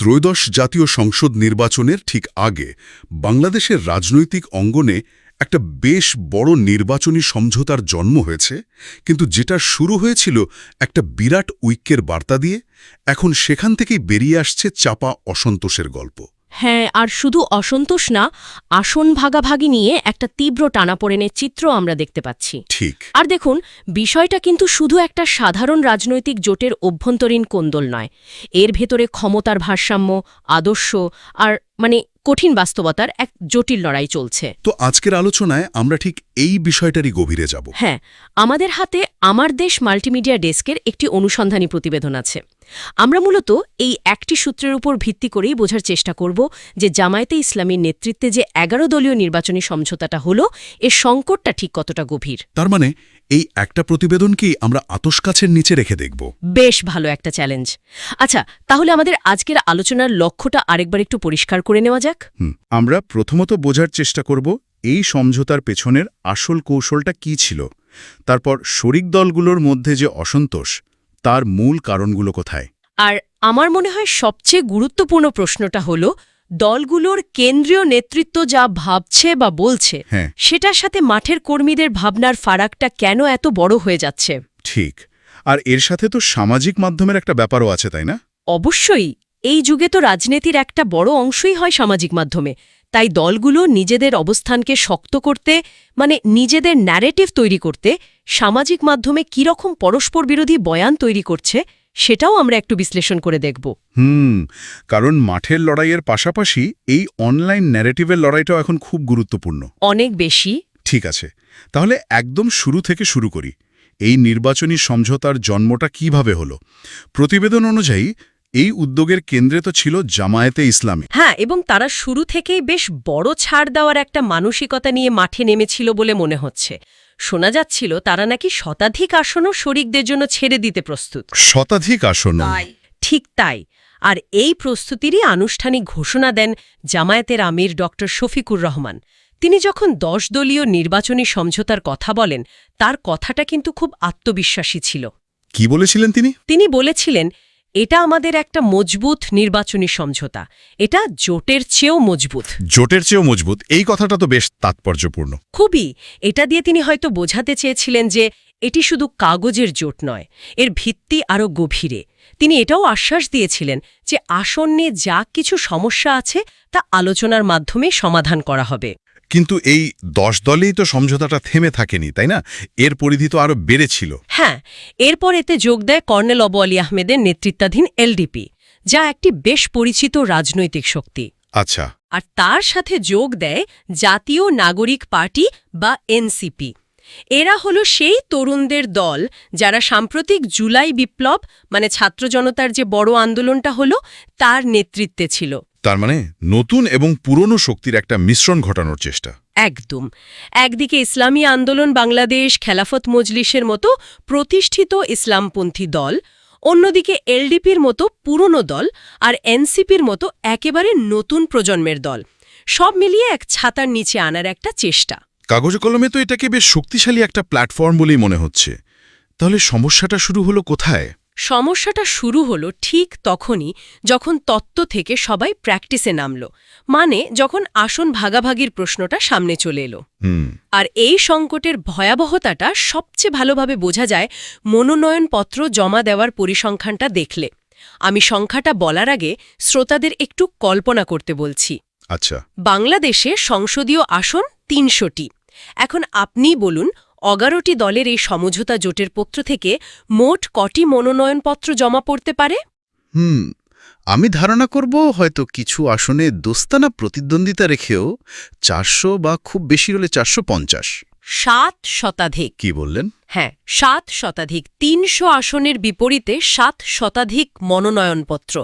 ত্রয়োদশ জাতীয় সংসদ নির্বাচনের ঠিক আগে বাংলাদেশের রাজনৈতিক অঙ্গনে একটা বেশ বড় নির্বাচনী সমঝোতার জন্ম হয়েছে, কিন্তু যেটা শুরু হয়েছিল একটা বিরাট ঐক্যের বার্তা দিয়ে, এখন সেখান থেকেই বেরিয়ে আসছে চাপা অসন্তোষের গল্প। হ্যাঁ, আর শুধু অসন্তোষ না, আসন ভাগাভাগি নিয়ে একটা তীব্র টানাপোড়েনের চিত্র আমরা দেখতে পাচ্ছি। ঠিক। আর দেখুন, বিষয়টা কিন্তু শুধু একটা সাধারণ রাজনৈতিক জোটের অভ্যন্তরীণ কোন্দল নয়। এর ভেতরে ক্ষমতার ভারসাম্য, আদর্শ আর কঠিন বাস্তবতার এক জটিল লড়াই চলছে। তো আজকের আলোচনায় আমরা ঠিক এই বিষয়টারই গভীরে যাব। হ্যাঁ, আমাদের হাতে আমার দেশ মাল্টিমিডিয়া ডেস্কের একটি অনুসন্ধানী প্রতিবেদন আছে। আমরা মূলত এই একটি সূত্রের উপর ভিত্তি করেই বোঝার চেষ্টা করব যে জামায়াতে ইসলামীর নেতৃত্বে যে 11 দলীয় নির্বাচনী সমঝোতাটা হলো, এর সংকটটা ঠিক কতটা গভীর। তার মানে এই একটা প্রতিবেদনকেই আমরা আতশকাছের নিচে রেখে দেখব। বেশ ভালো একটা চ্যালেঞ্জ। আচ্ছা, তাহলে আমাদের আজকের আলোচনার লক্ষ্যটা আরেকবার একটু পরিষ্কার করে নেওয়া যাক। আমরা প্রথমত বোঝার চেষ্টা করব এই সমঝোতার পেছনের আসল কৌশলটা কী ছিল, তারপর শরিক দলগুলোর মধ্যে যে অসন্তোষ, তার মূল কারণগুলো কোথায়। আর আমার মনে হয় সবচেয়ে গুরুত্বপূর্ণ প্রশ্নটা হলো, দলগুলোর কেন্দ্রীয় নেতৃত্ব যা ভাবছে বা বলছে, হ্যাঁ, সেটার সাথে মাঠের কর্মীদের ভাবনার ফারাকটা কেন এত বড় হয়ে যাচ্ছে। ঠিক। আর এর সাথে তো সামাজিক মাধ্যমের একটা ব্যাপারও আছে, তাই না? অবশ্যই। এই যুগে তো রাজনীতির একটা বড় অংশই হয় সামাজিক মাধ্যমে। তাই দলগুলো নিজেদের অবস্থানকে শক্ত করতে, নিজেদের ন্যারেটিভ তৈরি করতে সামাজিক মাধ্যমে কীরকম পরস্পর বিরোধী বয়ান তৈরি করছে, সেটাও আমরা একটু বিশ্লেষণ করে দেখব। কারণ মাঠের লড়াইয়ের পাশাপাশি এই অনলাইন ন্যারেটিভের লড়াইটাও এখন খুব গুরুত্বপূর্ণ। অনেক বেশি। ঠিক আছে, তাহলে একদম শুরু থেকে শুরু করি। এই নির্বাচনী সমঝোতার জন্মটা কিভাবে হলো? প্রতিবেদন অনুযায়ী এই উদ্যোগের কেন্দ্রে তো ছিল জামায়াতে ইসলামী। হ্যাঁ, এবং তারা শুরু থেকেই বেশ বড় ছাড় দেওয়ার একটা মানসিকতা নিয়ে মাঠে নেমেছিল বলে মনে হচ্ছে। শোনা যাচ্ছিল তারা নাকি শতাধিক আসনও শরিকদের জন্য ছেড়ে দিতে প্রস্তুত। শতাধিক আসন? ঠিক তাই। আর এই প্রস্তুতিরই আনুষ্ঠানিক ঘোষণা দেন জামায়াতের আমির ডক্টর শফিকুর রহমান। তিনি যখন 10 দলীয় নির্বাচনী সমঝোতার কথা বলেন, তার কথাটা কিন্তু খুব আত্মবিশ্বাসী ছিল। কি বলেছিলেন তিনি? তিনি বলেছিলেন, এটা আমাদের একটা মজবুত নির্বাচনী সমঝোতা, এটা জোটের চেয়েও মজবুত। জোটের চেয়েও মজবুত, এই কথাটা তো বেশ তাৎপর্যপূর্ণ। খুবই। এটা দিয়ে তিনি হয়তো বোঝাতে চেয়েছিলেন যে এটি শুধু কাগজের জোট নয়, এর ভিত্তি আরও গভীরে। তিনি এটাও আশ্বাস দিয়েছিলেন যে আসন নিয়ে যা কিছু সমস্যা আছে তা আলোচনার মাধ্যমে সমাধান করা হবে। কিন্তু এই 10 দলেই তো সমঝোতাটা থেমে থাকেনি, তাই না? এর পরিধি তো আরও বেড়েছিল। হ্যাঁ, এরপর এতে যোগ দেয় কর্নেল অবু আলী আহমেদের নেতৃত্বাধীন এলডিপি, যা একটি বেশ পরিচিত রাজনৈতিক শক্তি। আচ্ছা। আর তার সাথে যোগ দেয় জাতীয় নাগরিক পার্টি বা এনসিপি। এরা হলো সেই তরুণদের দল যারা সাম্প্রতিক জুলাই বিপ্লব, ছাত্র জনতার যে বড় আন্দোলনটা হলো, তার নেতৃত্বে ছিল। তার মানে নতুন এবং পুরনো শক্তির একটা মিশ্রণ ঘটানোর চেষ্টা। একদম। একদিকে ইসলামী আন্দোলন বাংলাদেশ, খেলাফত মজলিসের মতো প্রতিষ্ঠিত ইসলামপন্থী দল, অন্যদিকে এলডিপির মতো পুরনো দল, আর এনসিপির মতো একেবারে নতুন প্রজন্মের দল। সব মিলিয়ে এক ছাতার নিচে আনার একটা চেষ্টা। কাগজে কলমে তো এটাকে বেশ শক্তিশালী একটা প্ল্যাটফর্ম বলেই মনে হচ্ছে। তাহলে সমস্যাটা শুরু হলো কোথায়? সমস্যাটা শুরু হলো ঠিক তখনই যখন তত্ত্ব থেকে সবাই প্র্যাকটিসে নামল, যখন আসন ভাগাভাগির প্রশ্নটা সামনে চলে এলো। আর এই সংকটের ভয়াবহতাটা সবচেয়ে ভালোভাবে বোঝা যায় মনোনয়নপত্র জমা দেওয়ার পরিসংখ্যানটা দেখলে। আমি সংখ্যাটা বলার আগে শ্রোতাদের একটু কল্পনা করতে বলছি। আচ্ছা। বাংলাদেশে সংসদীয় আসন 300টি। এখন আপনিই বলুন, 11টি দলের এই সমঝোতা জোটের পক্ষ থেকে মোট কটি মনোনয়নপত্র জমা পড়তে পারে? আমি ধারণা করব হয়তো কিছু আসনে দোস্তানা প্রতিদ্বন্দ্বিতা রেখেও 400 বা খুব বেশি হলে 450। 7 শতাধিক। কি বললেন? হ্যাঁ, 7 শতাধিক। 300 আসনের বিপরীতে 7 শতাধিক মনোনয়নপত্র।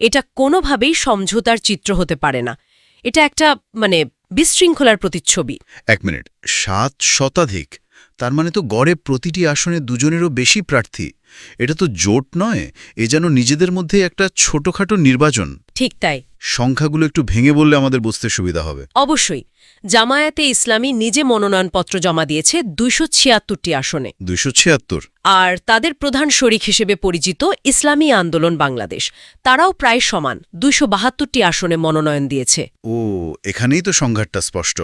এটা কোনোভাবেই সমঝোতার চিত্র হতে পারে না। এটা একটা বিশৃঙ্খলার প্রতিচ্ছবি। 1 মিনিট, 7 শতাধিক? তার মানে তো গড়ে প্রতিটি আসনে দুজনেরও বেশি প্রার্থী। এটা তো জোট নয়, এ যেন নিজেদের মধ্যে একটা ছোটখাটো নির্বাচন। ঠিক তাই। সংখ্যাগুলো একটু ভেঙে বললে আমাদের বুঝতে সুবিধা হবে। অবশ্যই। জামায়াতে ইসলামী নিজে মনোনয়নপত্র জমা দিয়েছে ২৭৬টি আসনে। ২৭৬। আর তাদের প্রধান শরিক হিসেবে পরিচিত ইসলামী আন্দোলন বাংলাদেশ, তারাও প্রায় সমান ২৭২টি আসনে মনোনয়ন দিয়েছে। ও, এখানেই তো সংঘাতটা স্পষ্ট।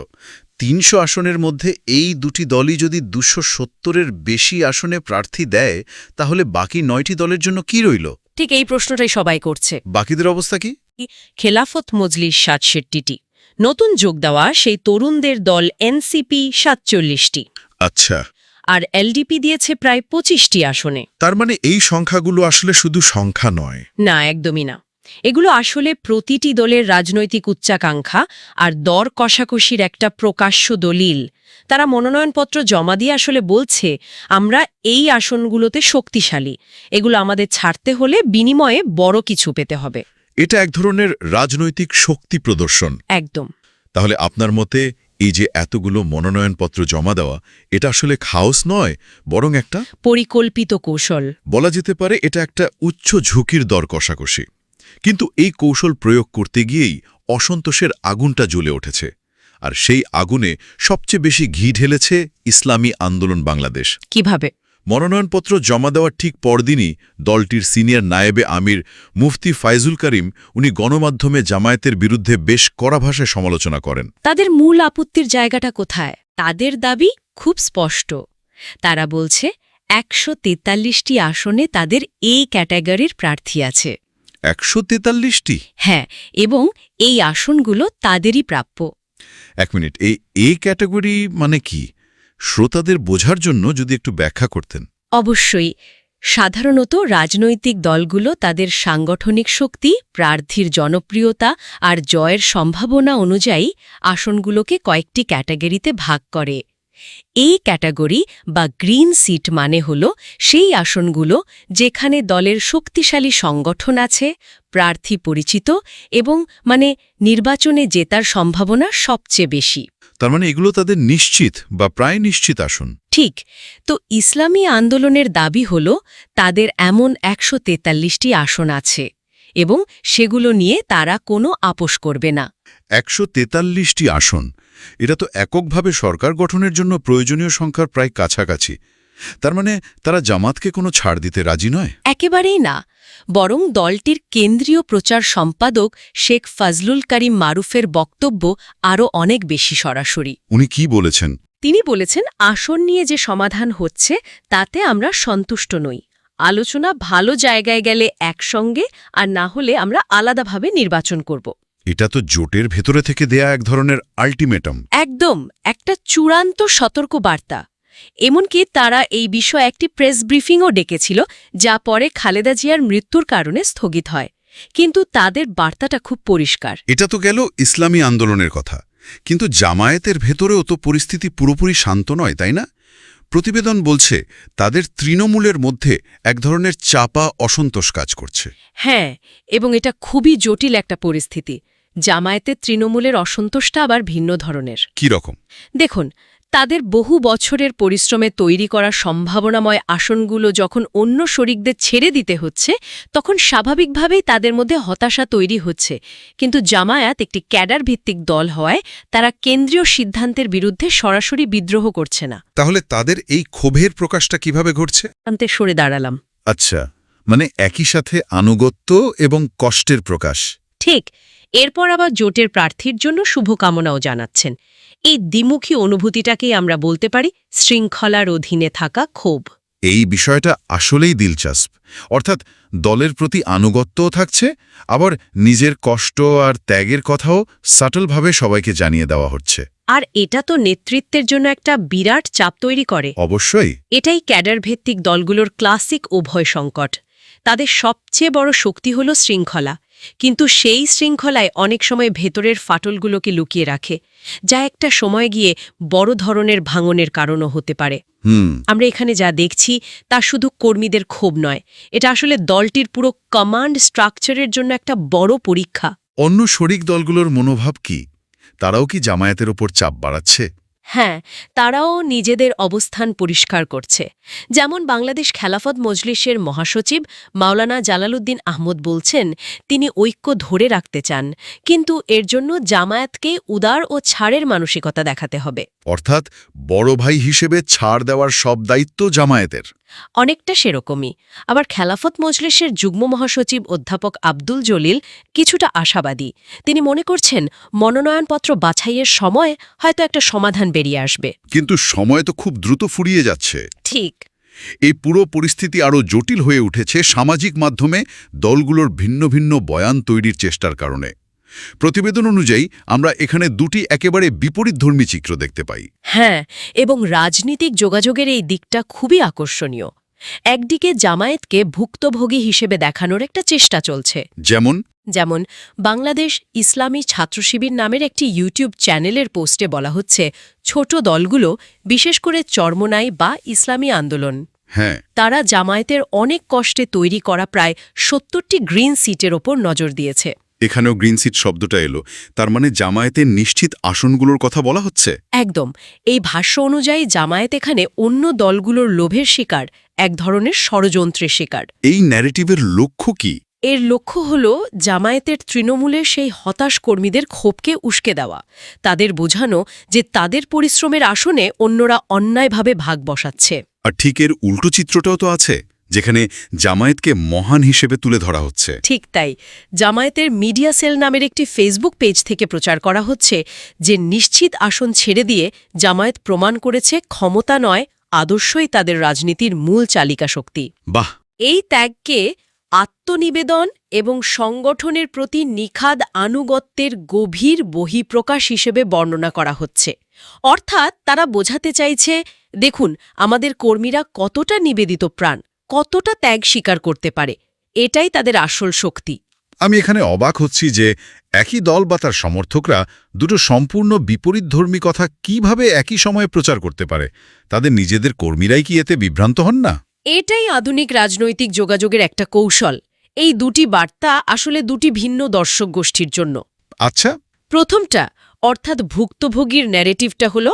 ৩০০ আসনের মধ্যে এই দুটি দলই যদি ২৭০-এর বেশি আসনে প্রার্থী দেয়, তাহলে বাকি ৯টি দলের জন্য কি রইল? ঠিক এই প্রশ্নটাই সবাই করছে। বাকিদের অবস্থা কি? খেলাফত মজলিস ৬৭টি, নতুন যোগ দেওয়া সেই তরুণদের দল এনসিপি ৪৭টি, আচ্ছা, আর এলডিপি দিয়েছে প্রায় ২৫টি আসনে। তার মানে এই সংখ্যাগুলো আসলে শুধু সংখ্যা নয়। না, একদমই না। এগুলো আসলে প্রতিটি দলের রাজনৈতিক উচ্চাকাঙ্ক্ষা আর দর কষাকষির একটা প্রকাশ্য দলিল। তারা মনোনয়নপত্র জমা দিয়ে আসলে বলছে, আমরা এই আসনগুলোতে শক্তিশালী, এগুলো আমাদের ছাড়তে হলে বিনিময়ে বড় কিছু পেতে হবে। এটা এক ধরনের রাজনৈতিক শক্তি প্রদর্শন। একদম। তাহলে আপনার মতে এই যে এতগুলো মনোনয়নপত্র জমা দেওয়া, এটা আসলে খাওস নয়, বরং একটা পরিকল্পিত কৌশল। বলা যেতে পারে এটা একটা উচ্চ ঝুঁকির দর কষাকষি। কিন্তু এই কৌশল প্রয়োগ করতে গিয়েই অসন্তোষের আগুনটা জ্বলে উঠেছে, আর সেই আগুনে সবচেয়ে বেশি ঘি ঢেলেছে ইসলামী আন্দোলন বাংলাদেশ। কিভাবে? মনোনয়নপত্র জমা দেওয়ার ঠিক পরদিনই দলটির সিনিয়র নায়েবে আমির মুফতি ফাইজুল করিম উনি গণমাধ্যমে জামায়াতের বিরুদ্ধে বেশ কড়া ভাষায় সমালোচনা করেন। তাদের মূল আপত্তির জায়গাটা কোথায়? তাদের দাবি খুব স্পষ্ট। তারা বলছে ১৪৩টি আসনে তাদের এই ক্যাটাগরির প্রার্থী আছে। ১৪৩টি? হ্যাঁ, এবং এই আসনগুলো তাদেরই প্রাপ্য। এক মিনিট, এই ক্যাটাগরি মানে কি? শ্রোতাদের বোঝার জন্য যদি একটু ব্যাখ্যা করতেন। অবশ্যই। সাধারণত রাজনৈতিক দলগুলো তাদের সাংগঠনিক শক্তি, প্রার্থীর জনপ্রিয়তা আর জয়ের সম্ভাবনা অনুযায়ী আসনগুলোকে কয়েকটি ক্যাটাগরিতে ভাগ করে। এই ক্যাটাগরি বা গ্রিন সিট মানে হল সেই আসনগুলো যেখানে দলের শক্তিশালী সংগঠন আছে, প্রার্থী পরিচিত এবং নির্বাচনে জেতার সম্ভাবনা সবচেয়ে বেশি। তার মানে এগুলো তাদের নিশ্চিত বা প্রায় নিশ্চিত আসন। ঠিক। তো ইসলামী আন্দোলনের দাবি হল তাদের এমন ১৪৩টি আসন আছে এবং সেগুলো নিয়ে তারা কোনো আপোষ করবে না। ১৪৩টি আসন, এটা তো এককভাবে সরকার গঠনের জন্য প্রয়োজনীয় সংখ্যার প্রায় কাছাকাছি। তার মানে তারা জামাতকে কোনো ছাড় দিতে রাজি নয়? একেবারেই না। বরং দলটির কেন্দ্রীয় প্রচার সম্পাদক শেখ ফজলুল করিম মারুফের বক্তব্য আরও অনেক বেশি সরাসরি। উনি কি বলেছেন? তিনি বলেছেন, আসন নিয়ে যে সমাধান হচ্ছে তাতে আমরা সন্তুষ্ট নই। আলোচনা ভালো জায়গায় গেলে একসঙ্গে, আর না হলে আমরা আলাদাভাবে নির্বাচন করব। এটা তো জোটের ভেতরে থেকে দেয়া এক ধরনের আল্টিমেটাম। একদম, একটা চূড়ান্ত সতর্ক বার্তা। এমনকি তারা এই বিষয়ে একটি প্রেস ব্রিফিংও ডেকেছিল, যা পরে খালেদা জিয়ার মৃত্যুর কারণে স্থগিত হয়। কিন্তু তাদের বার্তাটা খুব পরিষ্কার। এটা তো গেল ইসলামী আন্দোলনের কথা, কিন্তু জামায়াতের ভেতরেও তো পরিস্থিতি পুরোপুরি শান্ত নয়, তাই না? প্রতিবেদন বলছে তাদের তৃণমূলের মধ্যে এক ধরনের চাপা অসন্তোষ কাজ করছে। হ্যাঁ, এবং এটা খুবই জটিল একটা পরিস্থিতি। জামায়াতের তৃণমূলের অসন্তোষটা আবার ভিন্ন ধরনের। কি রকম? দেখুন, তাদের বহু বছরের পরিশ্রমে তৈরি করা সম্ভাবনাময় আসনগুলো যখন অন্য শরিকদের ছেড়ে দিতে হচ্ছে, তখন স্বাভাবিকভাবেই তাদের মধ্যে হতাশা তৈরি হচ্ছে। কিন্তু জামায়াত একটি ক্যাডার ভিত্তিক দল হওয়ায় তারা কেন্দ্রীয় সিদ্ধান্তের বিরুদ্ধে সরাসরি বিদ্রোহ করছে না। তাহলে তাদের এই ক্ষোভের প্রকাশটা কিভাবে ঘটছে? আন্তে সরে দাঁড়ালাম। আচ্ছা, মানে একই সাথে আনুগত্য এবং কষ্টের প্রকাশ। ঠিক। এরপর আবার জোটের প্রার্থীর জন্য শুভকামনাও জানাচ্ছেন। এই দ্বিমুখী অনুভূতিটাকেই আমরা বলতে পারি শৃঙ্খলার অধীনে থাকা ক্ষোভ। এই বিষয়টা আসলেই দিলচাস্প। অর্থাৎ দলের প্রতি আনুগত্যও থাকছে, আবার নিজের কষ্ট আর ত্যাগের কথাও সাটলভাবে সবাইকে জানিয়ে দেওয়া হচ্ছে। আর এটা তো নেতৃত্বের জন্য একটা বিরাট চাপ তৈরি করে। অবশ্যই। এটাই ক্যাডার ভিত্তিক দলগুলোর ক্লাসিক উভয় সংকট। তাদের সবচেয়ে বড় শক্তি হল শৃঙ্খলা, কিন্তু সেই শৃঙ্খলায় অনেক সময় ভেতরের ফাটলগুলোকে লুকিয়ে রাখে, যা একটা সময় গিয়ে বড় ধরনের ভাঙনের কারণও হতে পারে। আমরা এখানে যা দেখছি তা শুধু কর্মীদের ক্ষোভ নয়, এটা আসলে দলটির পুরো কমান্ড স্ট্রাকচারের জন্য একটা বড় পরীক্ষা। অন্য শরিক দলগুলোর মনোভাব কি? তারাও কি জামায়াতের ওপর চাপ বাড়াচ্ছে? হ্যাঁ, তারাও নিজেদের অবস্থান পরিষ্কার করছে। যেমন বাংলাদেশ খেলাফত মজলিসের মহাসচিব মাওলানা জালালউদ্দিন আহমদ বলছেন, তিনি ঐক্য ধরে রাখতে চান, কিন্তু এর জন্য জামায়াতকে উদার ও ছাড়ের মানসিকতা দেখাতে হবে। অর্থাৎ বড় ভাই হিসেবে ছাড় দেওয়ার সব দায়িত্ব জামায়াতের। অনেকটা সেরকমই। আবার খেলাফত মজলিসের যুগ্ম মহাসচিব অধ্যাপক আব্দুল জলিল কিছুটা আশাবাদী। তিনি মনে করছেন, মনোনয়নপত্র বাছাইয়ের সময় হয়তো একটা সমাধান বেরিয়ে আসবে। কিন্তু সময় তো খুব দ্রুত ফুরিয়ে যাচ্ছে। ঠিক। এই পুরো পরিস্থিতি আরও জটিল হয়ে উঠেছে সামাজিক মাধ্যমে দলগুলোর ভিন্ন ভিন্ন বয়ান তৈরির চেষ্টার কারণে। প্রতিবেদন অনুযায়ী আমরা এখানে দুটি একেবারে বিপরীতধর্মী চিত্র দেখতে পাই। হ্যাঁ, এবং রাজনীতিক যোগাযোগের এই দিকটা খুবই আকর্ষণীয়। একদিকে জামায়াতকে ভুক্তভোগী হিসেবে দেখানোর একটা চেষ্টা চলছে। যেমন বাংলাদেশ ইসলামী ছাত্র শিবির নামের একটি ইউটিউব চ্যানেলের পোস্টে বলা হচ্ছে, ছোট দলগুলো, বিশেষ করে চরমোনাই বা ইসলামী আন্দোলন, হ্যাঁ, তারা জামায়াতের অনেক কষ্টে তৈরি করা প্রায় ৭০টি গ্রিন সিটের ওপর নজর দিয়েছে। এখানেও গ্রিন সিট শব্দটা এলো, তার মানে জামায়াতের নিশ্চিত আসনগুলোর কথা বলা হচ্ছে। একদম। এই ভাষ্য অনুযায়ী জামায়াত এখানে অন্য দলগুলোর লোভের শিকার, এক ধরনের ষড়যন্ত্রের শিকার। এই ন্যারেটিভের লক্ষ্য কি? এর লক্ষ্য হল জামায়াতের তৃণমূলের সেই হতাশ কর্মীদের ক্ষোভকে উস্কে দেওয়া, তাদের বোঝানো যে তাদের পরিশ্রমের আসনে অন্যরা অন্যায়ভাবে ভাগ বসাচ্ছে। আর ঠিক এর উল্টো চিত্রটাও তো আছে, যেখানে জামায়াতকে মহান হিসেবে তুলে ধরা হচ্ছে। ঠিক তাই। জামায়াতের মিডিয়া সেল নামের একটি ফেসবুক পেজ থেকে প্রচার করা হচ্ছে যে নিশ্চিত আসন ছেড়ে দিয়ে জামায়াত প্রমাণ করেছে ক্ষমতা নয়, আদর্শই তাদের রাজনীতির মূল চালিকা শক্তি। বাহ! এই ত্যাগকে আত্মনিবেদন এবং সংগঠনের প্রতি নিখাদ আনুগত্যের গভীর বহিঃপ্রকাশ হিসেবে বর্ণনা করা হচ্ছে। অর্থাৎ তারা বোঝাতে চাইছে, দেখুন আমাদের কর্মীরা কতটা নিবেদিত প্রাণ, কতটা ত্যাগ স্বীকার করতে পারে, এটাই তাদের আসল শক্তি। আমি এখানে অবাক হচ্ছি যে একই দল বা তার সমর্থকরা দুটো সম্পূর্ণ বিপরীতধর্মী কথা কিভাবে একই সময়ে প্রচার করতে পারে। তাদের নিজেদের কর্মীরাই কি এতে বিভ্রান্ত হন না? এটাই আধুনিক রাজনৈতিক যোগাযোগের একটা কৌশল। এই দুটি বার্তা আসলে দুটি ভিন্ন দর্শক গোষ্ঠীর জন্য। আচ্ছা, প্রথমটা অর্থাৎ ভুক্তভোগীর ন্যারেটিভটা হল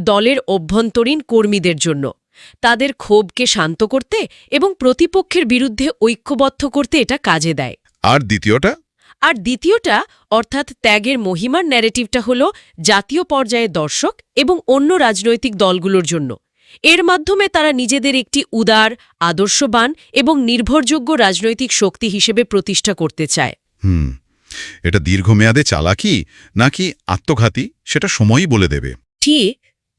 দলের অভ্যন্তরীণ কর্মীদের জন্য, তাদের ক্ষোভকে শান্ত করতে এবং প্রতিপক্ষের বিরুদ্ধে ঐক্যবদ্ধ করতে এটা কাজে দেয়। আর দ্বিতীয়টা? আর দ্বিতীয়টা অর্থাৎ ত্যাগের মহিমার ন্যারেটিভটা হল জাতীয় পর্যায়ে দর্শক এবং অন্য রাজনৈতিক দলগুলোর জন্য। এর মাধ্যমে তারা নিজেদের একটি উদার, আদর্শবান এবং নির্ভরযোগ্য রাজনৈতিক শক্তি হিসেবে প্রতিষ্ঠা করতে চায়। এটা দীর্ঘমেয়াদে চালাকি নাকি আত্মঘাতী, সেটা সময়ই বলে দেবে। ঠিক,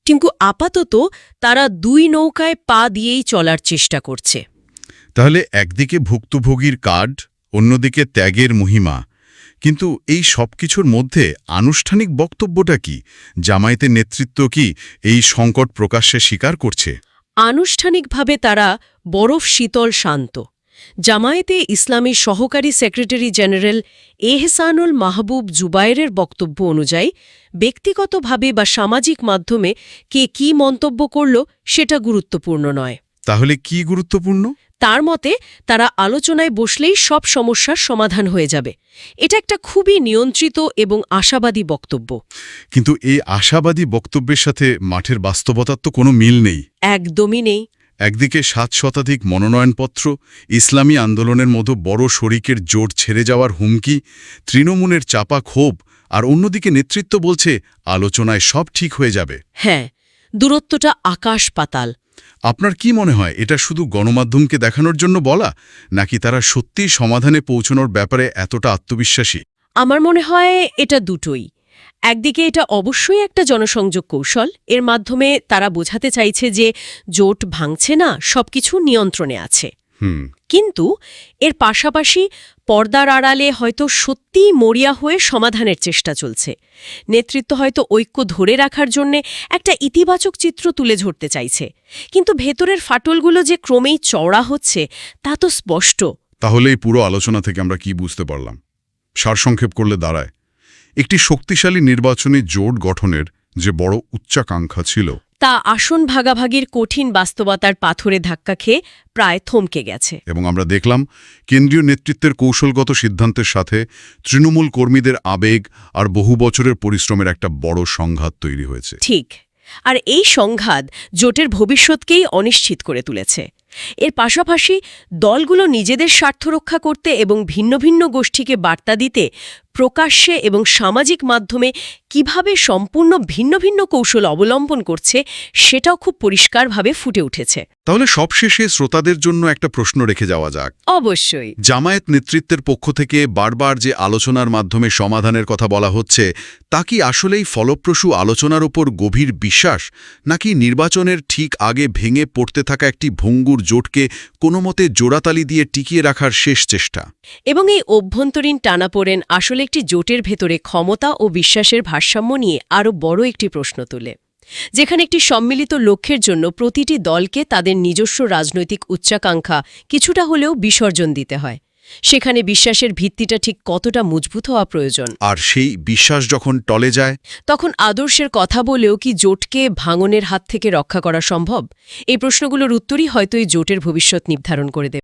কিন্তু আপাতত তারা দুই নৌকায় পা দিয়েই চলার চেষ্টা করছে। তাহলে একদিকে ভুক্তভোগীর কার্ড, অন্যদিকে ত্যাগের মহিমা। কিন্তু এই সব কিছুর মধ্যে আনুষ্ঠানিক বক্তব্যটা কি? জামায়াতের নেতৃত্ব কি এই সংকট প্রকাশ্যে স্বীকার করছে? আনুষ্ঠানিকভাবে তারা বরফ শীতল শান্ত। জামায়াতে ইসলামীর সহকারী সেক্রেটারি জেনারেল এহসানুল মাহবুব জুবায়েরের বক্তব্য অনুযায়ী ব্যক্তিগতভাবে বা সামাজিক মাধ্যমে কে কী মন্তব্য করল সেটা গুরুত্বপূর্ণ নয়। তাহলে কি গুরুত্বপূর্ণ? তার মতে তারা আলোচনায় বসলেই সব সমস্যার সমাধান হয়ে যাবে। এটা একটা খুবই নিয়ন্ত্রিত এবং আশাবাদী বক্তব্য। কিন্তু এই আশাবাদী বক্তব্যের সাথে মাঠের বাস্তবতার তো কোনো মিল নেই। একদমই নেই। একদিকে ৭ শতাধিক মনোনয়নপত্র, ইসলামী আন্দোলনের মতো বড় শরিকের জোট ছেড়ে যাওয়ার হুমকি, তৃণমূলের চাপা ক্ষোভ, আর অন্যদিকে নেতৃত্ব বলছে আলোচনায় সব ঠিক হয়ে যাবে। হ্যাঁ, দূরত্বটা আকাশ পাতাল। আপনার কি মনে হয় এটা শুধু গণমাধ্যমকে দেখানোর জন্য বলা, নাকি তারা সত্যিই সমাধানে পৌঁছানোর ব্যাপারে এতটা আত্মবিশ্বাসী? আমার মনে হয় এটা দুটোই। একদিকে এটা অবশ্যই একটা জনসংযোগ কৌশল, এর মাধ্যমে তারা বোঝাতে চাইছে যে জোট ভাঙছে না, সবকিছু নিয়ন্ত্রণে আছে। কিন্তু এর পাশাপাশি পর্দার আড়ালে হয়তো সত্যিই মরিয়া হয়ে সমাধানের চেষ্টা চলছে। নেতৃত্ব হয়তো ঐক্য ধরে রাখার জন্যে একটা ইতিবাচক চিত্র তুলে ধরতে চাইছে, কিন্তু ভেতরের ফাটলগুলো যে ক্রমেই চওড়া হচ্ছে তা তো স্পষ্ট। তাহলে এই পুরো আলোচনা থেকে আমরা কি বুঝতে পারলাম? সারসংক্ষেপ করলে দাঁড়ায়, একটি শক্তিশালী নির্বাচনী জোট গঠনের যে বড় উচ্চাকাঙ্ক্ষা ছিল, তা আসন ভাগাভাগির কঠিন বাস্তবতার পাথরে ধাক্কা খেয়ে প্রায় থমকে গেছে। এবং আমরা দেখলাম কেন্দ্রীয় নেতৃত্বের কৌশলগত সিদ্ধান্তের সাথে তৃণমূল কর্মীদের আবেগ আর বহু বছরের পরিশ্রমের একটা বড় সংঘাত তৈরি হয়েছে। ঠিক, আর এই সংঘাত জোটের ভবিষ্যৎকেই অনিশ্চিত করে তুলেছে। এর পাশাপাশি দলগুলো নিজেদের স্বার্থ রক্ষা করতে এবং ভিন্ন ভিন্ন গোষ্ঠীকে বার্তা দিতে প্রকাশ্যে এবং সামাজিক মাধ্যমে কিভাবে সম্পূর্ণ ভিন্ন ভিন্ন কৌশল অবলম্বন করছে সেটাও খুব পরিষ্কারভাবে ফুটে উঠেছে। তাহলে সবশেষে শ্রোতাদের জন্য একটা প্রশ্ন রেখে যাওয়া যাক। অবশ্যই। জামায়াত নেতৃত্বের পক্ষ থেকে বারবার যে আলোচনার মাধ্যমে সমাধানের কথা বলা হচ্ছে তা কি আসলেই ফলপ্রসূ আলোচনার ওপর গভীর বিশ্বাস, নাকি নির্বাচনের ঠিক আগে ভেঙে পড়তে থাকা একটি ভঙ্গুর জোটকে কোনোমতে জোড়াতালি দিয়ে টিকিয়ে রাখার শেষ চেষ্টা? এবং এই অভ্যন্তরীণ টানাপোড়েন আসলে একটি জোটের ভেতরে ক্ষমতা ও বিশ্বাসের ভারসাম্য নিয়ে আরও বড় একটি প্রশ্ন তোলে, যেখানে একটি সম্মিলিত লক্ষ্যের জন্য প্রতিটি দলকে তাদের নিজস্ব রাজনৈতিক উচ্চাকাঙ্ক্ষা কিছুটা হলেও বিসর্জন দিতে হয়। সেখানে বিশ্বাসের ভিত্তিটা ঠিক কতটা মজবুত হওয়া প্রয়োজন। আর সেই বিশ্বাস যখন টলে যায়, তখন আদর্শের কথা বলেও কি জোটকে ভাঙনের হাত থেকে রক্ষা করা সম্ভব? এই প্রশ্নগুলোর উত্তরই হয়তো এই জোটের ভবিষ্যৎ নির্ধারণ করে দেবে।